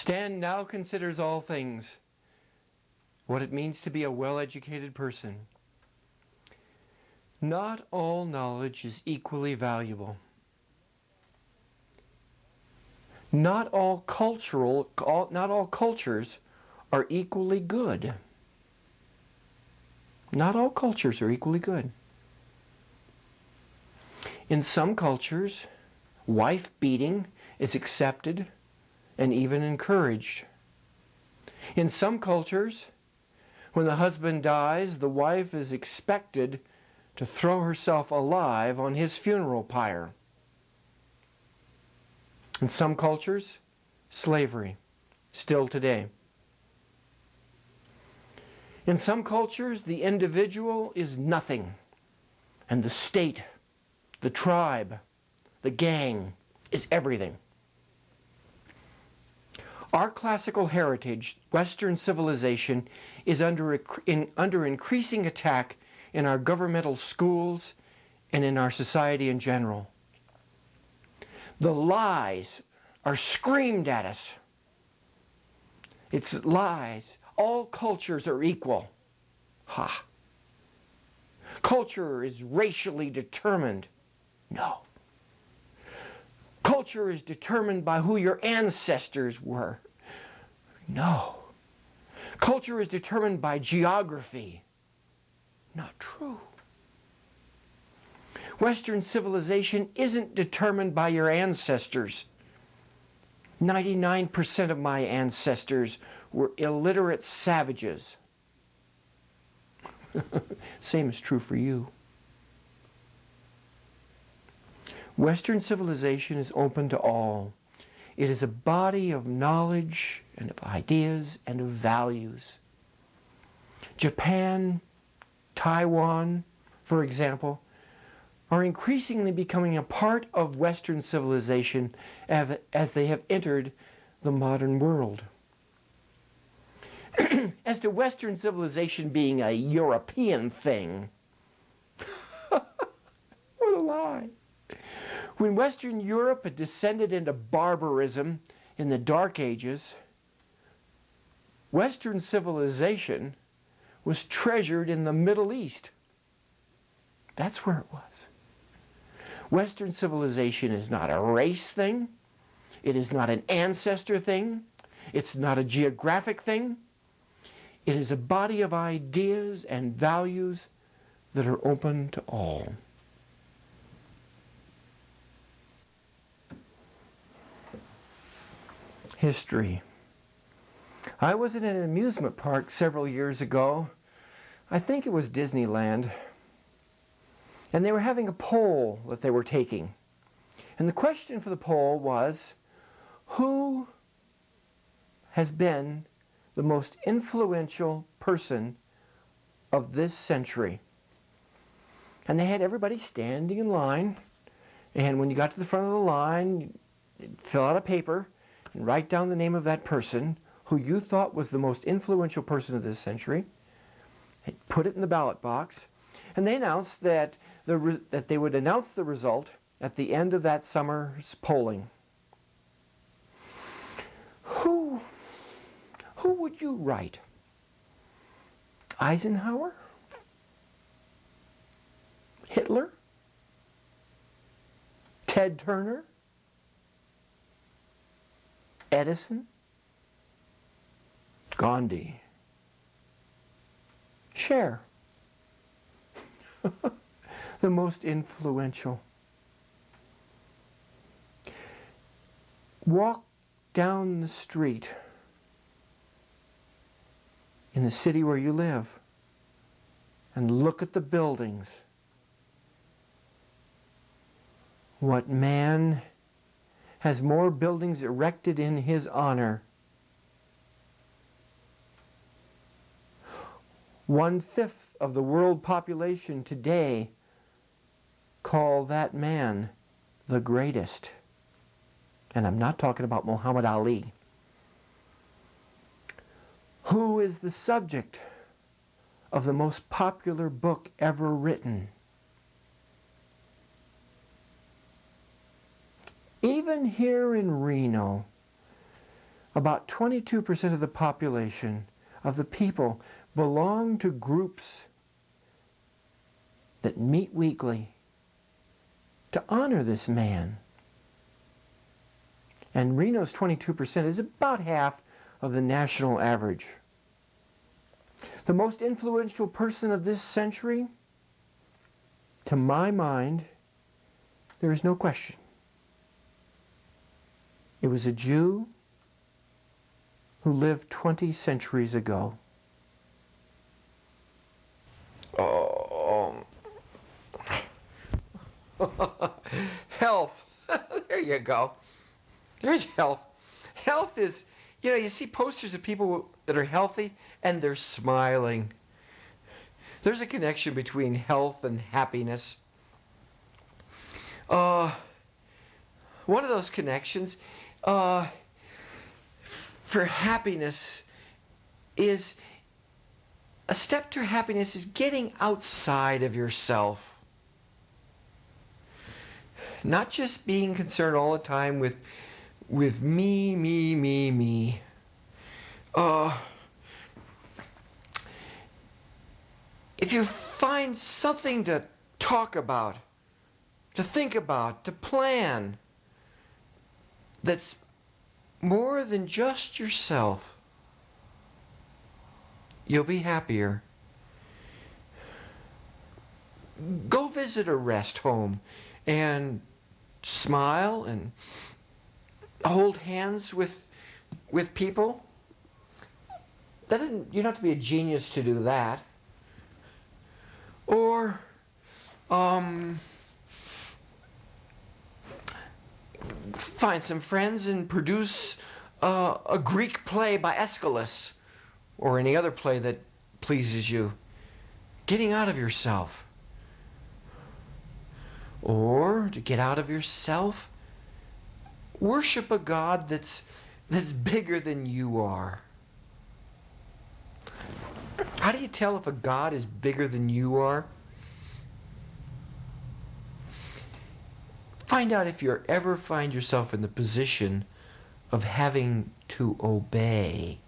Stan now considers all things, what it means to be a well-educated person. Not all knowledge is equally valuable. Not all cultures are equally good. Not all cultures are equally good. In some cultures, wife beating is accepted and even encouraged. In some cultures, when the husband dies, the wife is expected to throw herself alive on his funeral pyre. In some cultures, slavery, still today. In some cultures, the individual is nothing, and the state, the tribe, the gang is everything. Our classical heritage, Western civilization, is under increasing attack in our governmental schools and in our society in general. The lies are screamed at us. It's lies. All cultures are equal. Ha! Culture is racially determined. No. Culture is determined by who your ancestors were. No. Culture is determined by geography. Not true. Western civilization isn't determined by your ancestors. 99% of my ancestors were illiterate savages. Same is true for you. Western civilization is open to all. It is a body of knowledge and of ideas and of values. Japan, Taiwan, for example, are increasingly becoming a part of Western civilization as they have entered the modern world. As to Western civilization being a European thing, what a lie. When Western Europe had descended into barbarism in the Dark Ages, Western civilization was treasured in the Middle East. That's where it was. Western civilization is not a race thing. It is not an ancestor thing. It's not a geographic thing. It is a body of ideas and values that are open to all. History. I was in an amusement park several years ago. I think it was Disneyland. And they were having a poll that they were taking. And the question for the poll was, who has been the most influential person of this century? And they had everybody standing in line. And when you got to the front of the line, you'd fill out a paper and write down the name of that person who you thought was the most influential person of this century. Put it in the ballot box. And they announced that they would announce the result at the end of that summer's polling. Who would you write? Eisenhower? Hitler? Ted Turner? Edison? Gandhi? Cher? The most influential. Walk down the street in the city where you live and look at the buildings. What man has more buildings erected in his honor? 1/5 of the world population today call that man the greatest. And I'm not talking about Muhammad Ali. Who is the subject of the most popular book ever written? Even here in Reno, about 22% of the population, of the people, belong to groups that meet weekly to honor this man. And Reno's 22% is about half of the national average. The most influential person of this century, to my mind, there is no question. It was a Jew who lived 20 centuries ago. Oh. Health. There you go. There's health. Health is, you see posters of people that are healthy and they're smiling. There's a connection between health and happiness. One of those connections for happiness is, a step to happiness is getting outside of yourself. Not just being concerned all the time with me. If you find something to talk about, to think about, to plan, that's more than just yourself, you'll be happier. Go visit a rest home and smile and hold hands with people. You don't have to be a genius to do that. Or find some friends and produce a Greek play by Aeschylus, or any other play that pleases you. Getting out of yourself. Or, to get out of yourself, worship a God that's bigger than you are. How do you tell if a God is bigger than you are? Find out if you ever find yourself in the position of having to obey.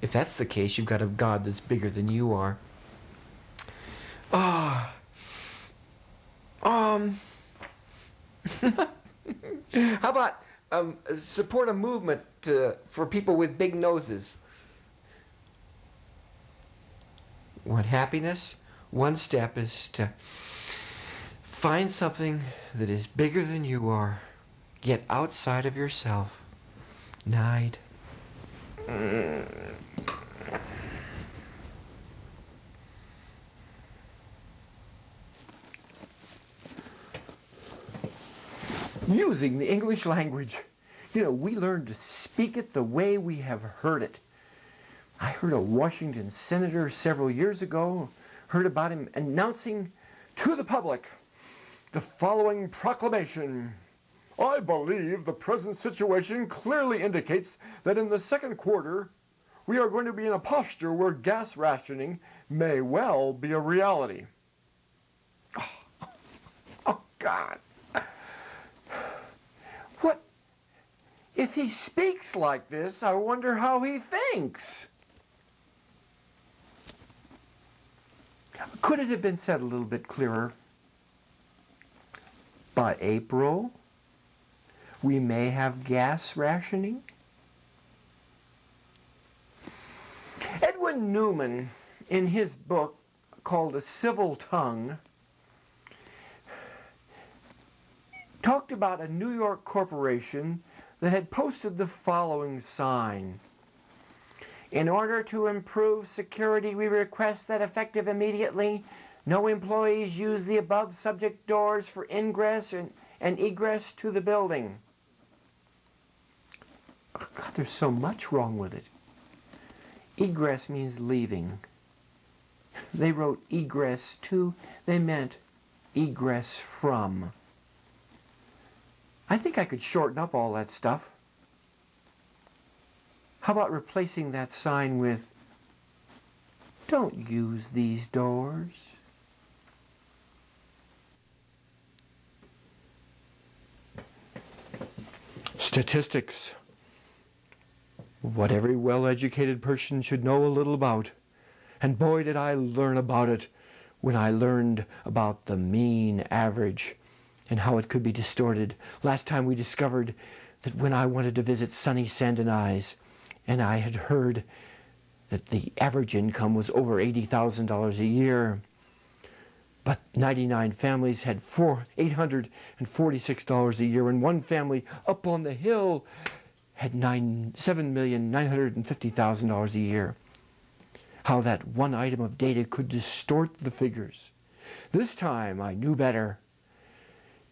If that's the case, you've got a God that's bigger than you are. How about support a movement for people with big noses? Want happiness? One step is to find something that is bigger than you are. Get outside of yourself. Night. Using the English language. We learn to speak it the way we have heard it. I heard a Washington senator several years ago, heard about him announcing to the public the following proclamation. I believe the present situation clearly indicates that in the second quarter, we are going to be in a posture where gas rationing may well be a reality. Oh God. What? If he speaks like this, I wonder how he thinks. Could it have been said a little bit clearer? By April, we may have gas rationing. Edwin Newman, in his book called A Civil Tongue, talked about a New York corporation that had posted the following sign. In order to improve security, we request that effective immediately, no employees use the above subject doors for ingress and egress to the building. Oh God, there's so much wrong with it. Egress means leaving. They wrote egress to, they meant egress from. I think I could shorten up all that stuff. How about replacing that sign with, don't use these doors? Statistics. What every well-educated person should know a little about. And boy, did I learn about it when I learned about the mean average and how it could be distorted. Last time we discovered that when I wanted to visit sunny Sand Eyes, and I had heard that the average income was over $80,000 a year, but 99 families had $846 a year, and one family up on the hill had $7,950,000 a year. How that one item of data could distort the figures. This time I knew better.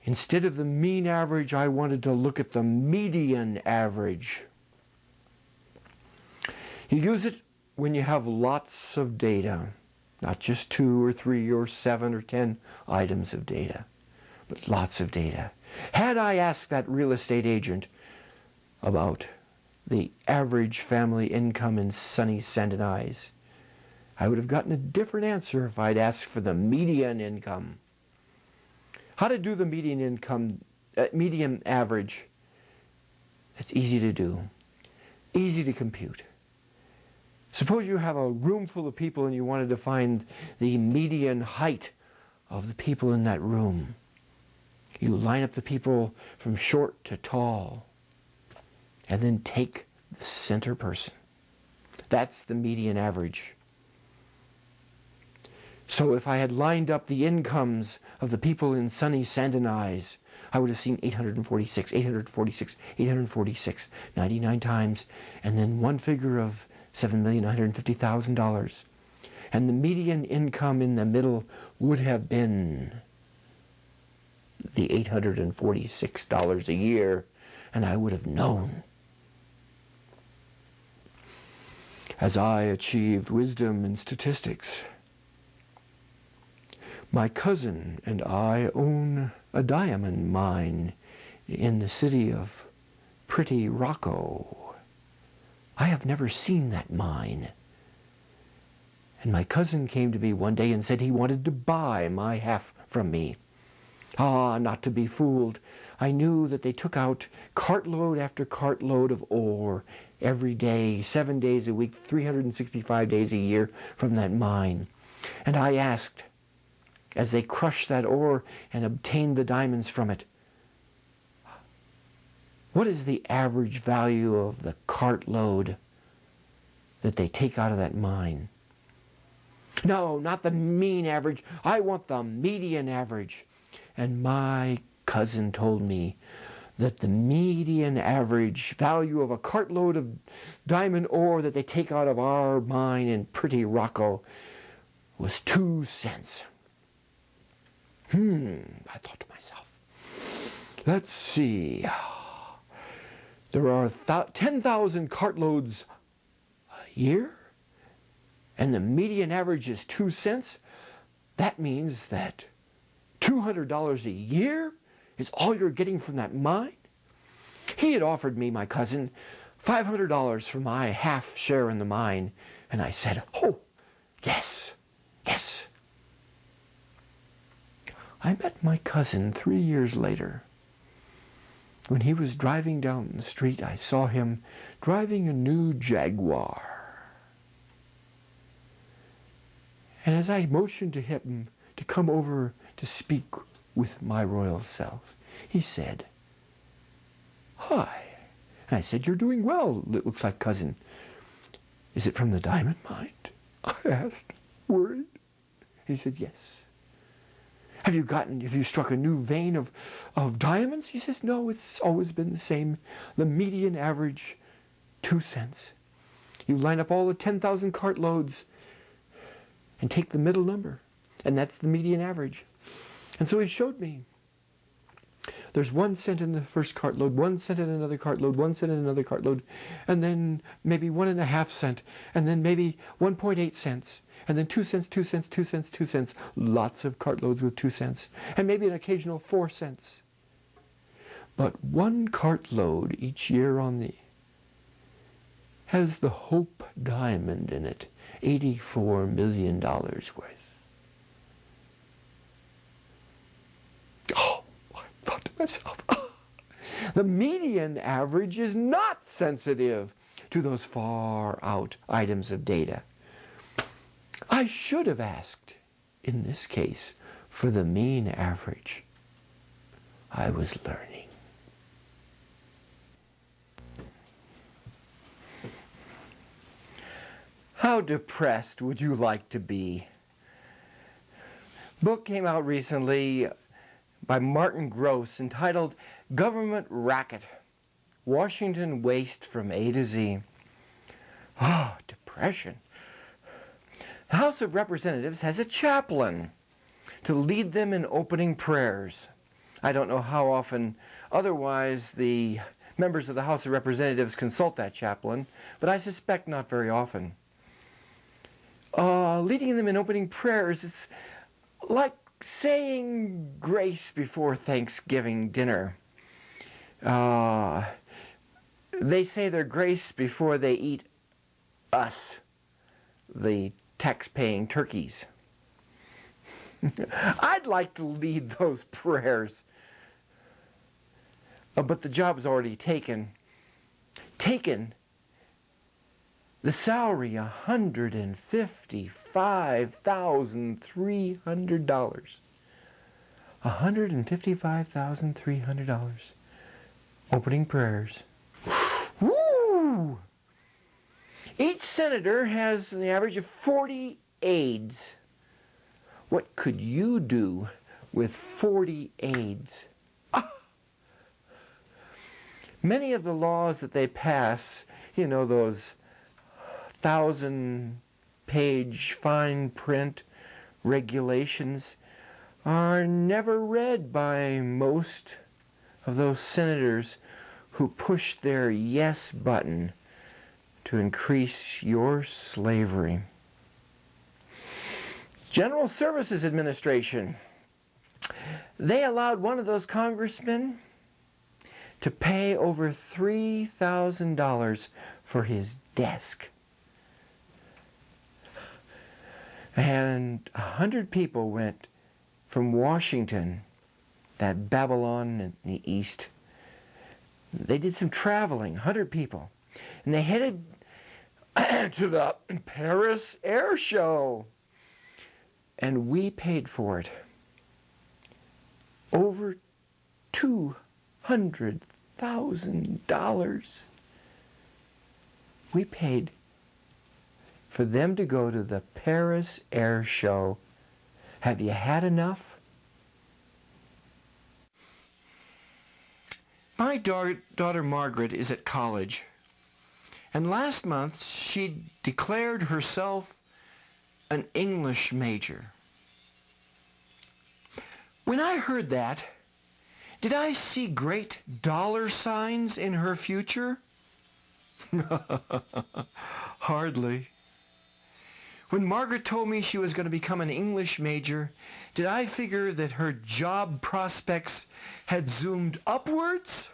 Instead of the mean average, I wanted to look at the median average. You use it when you have lots of data, not just 2 or 3 or 7 or 10 items of data, but lots of data. Had I asked that real estate agent about the average family income in sunny Sand Eyes, I would have gotten a different answer if I'd asked for the median income. How to do the median income, median average? It's easy to do, easy to compute. Suppose you have a room full of people and you wanted to find the median height of the people in that room. You line up the people from short to tall and then take the center person. That's the median average. So if I had lined up the incomes of the people in sunny Sand Eyes, I would have seen 846, 846, 846, 99 times, and then one figure of $7,950,000. And the median income in the middle would have been the $846 a year, and I would have known. As I achieved wisdom in statistics, my cousin and I own a diamond mine in the city of Pretty Rocco. I have never seen that mine. And my cousin came to me one day and said he wanted to buy my half from me. Ah, not to be fooled. I knew that they took out cartload after cartload of ore every day, 7 days a week, 365 days a year from that mine. And I asked, as they crushed that ore and obtained the diamonds from it, what is the average value of the cartload that they take out of that mine? No, not the mean average. I want the median average. And my cousin told me that the median average value of a cartload of diamond ore that they take out of our mine in Pretty Rocco was 2 cents. I thought to myself, let's see. There are 10,000 cartloads a year, and the median average is 2 cents. That means that $200 a year is all you're getting from that mine? He had offered me, my cousin, $500 for my half share in the mine, and I said, oh, yes, yes. I met my cousin 3 years later. When he was driving down the street, I saw him driving a new Jaguar. And as I motioned to him to come over to speak with my royal self, he said, hi. And I said, you're doing well, it looks like, cousin. Is it from the diamond mine? I asked, worried. He said, yes. Have you struck a new vein of diamonds? He says, no, it's always been the same. The median average, 2 cents. You line up all the 10,000 cartloads and take the middle number, and that's the median average. And so he showed me. There's 1 cent in the first cartload, 1 cent in another cartload, 1 cent in another cartload, and then maybe 1.5 cents, and then maybe 1.8 cents. And then 2 cents, 2 cents, 2 cents, 2 cents. Lots of cartloads with 2 cents. And maybe an occasional 4 cents. But 1 cartload each year on the has the Hope diamond in it. $84 million worth. Oh, I thought to myself, The median average is not sensitive to those far out items of data. I should have asked, in this case, for the mean average. I was learning. How depressed would you like to be? Book came out recently by Martin Gross entitled Government Racket, Washington Waste from A to Z. Ah, depression. The House of Representatives has a chaplain to lead them in opening prayers. I don't know how often otherwise the members of the House of Representatives consult that chaplain, but I suspect not very often. Leading them in opening prayers, it's like saying grace before Thanksgiving dinner. They say their grace before they eat us, the tax-paying turkeys. I'd like to lead those prayers. But the job's already taken. The salary, $155,300. $155,300. Opening prayers. Woo! Each senator has an average of 40 aides. What could you do with 40 aides? Many of the laws that they pass, you know, those 1,000-page fine print regulations, are never read by most of those senators who push their yes button to increase your slavery. General Services Administration. They allowed one of those congressmen to pay over $3,000 for his desk. And 100 people went from Washington, that Babylon in the east. They did some traveling, 100 people. And they headed to the Paris Air Show. And we paid for it. Over $200,000. We paid for them to go to the Paris Air Show. Have you had enough? My daughter Margaret is at college, and last month she declared herself an English major. When I heard that, did I see great dollar signs in her future? Hardly. When Margaret told me she was going to become an English major, did I figure that her job prospects had zoomed upwards?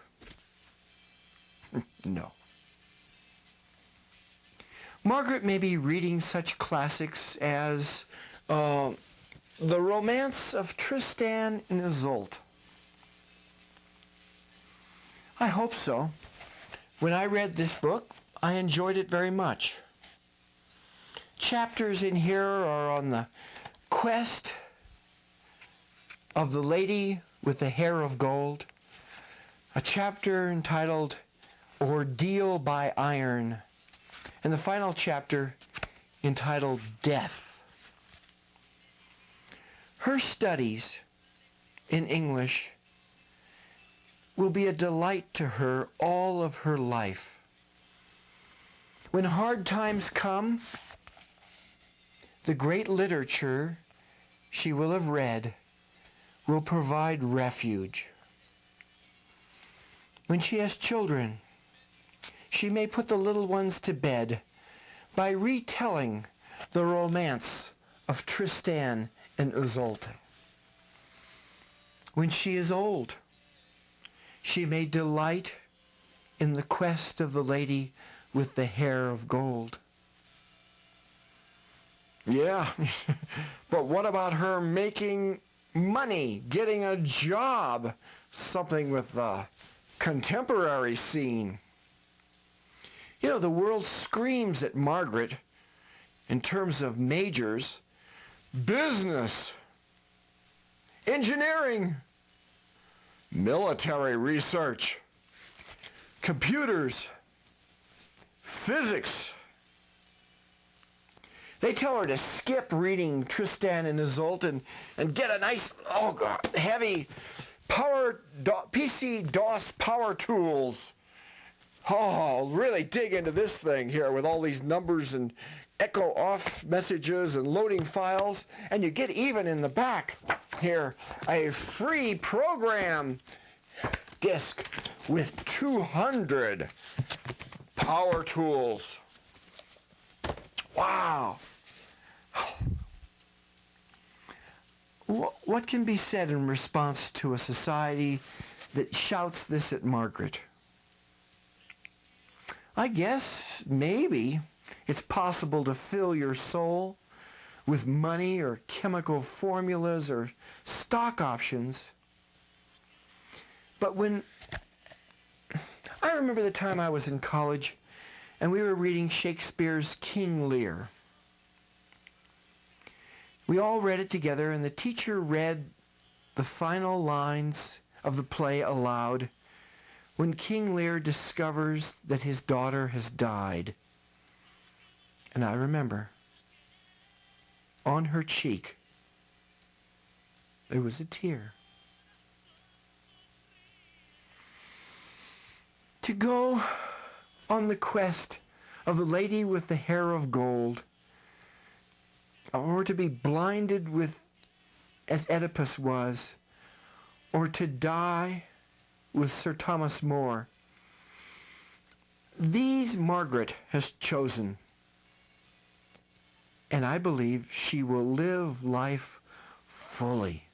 No. Margaret may be reading such classics as The Romance of Tristan and Isolde. I hope so. When I read this book, I enjoyed it very much. Chapters in here are on the quest of the lady with the hair of gold. A chapter entitled Ordeal by Iron. And the final chapter entitled Death. Her studies in English will be a delight to her all of her life. When hard times come, the great literature she will have read will provide refuge. When she has children, she may put the little ones to bed by retelling the romance of Tristan and Isolde. When she is old, she may delight in the quest of the lady with the hair of gold. Yeah, but what about her making money, getting a job, something with contemporary scene. You know, the world screams at Margaret in terms of majors: business, engineering, military research, computers, physics. They tell her to skip reading Tristan and Isolde and get a nice, heavy PC-DOS power tools. Oh, really dig into this thing here with all these numbers and echo off messages and loading files. And you get even in the back here a free program disk with 200 power tools. Wow. What can be said in response to a society that shouts this at Margaret? I guess maybe it's possible to fill your soul with money or chemical formulas or stock options. But I remember the time I was in college and we were reading Shakespeare's King Lear. We all read it together, and the teacher read the final lines of the play aloud when King Lear discovers that his daughter has died. And I remember, on her cheek, there was a tear. To go on the quest of the lady with the hair of gold, or to be blinded with, as Oedipus was, or to die with Sir Thomas More. These Margaret has chosen, and I believe she will live life fully.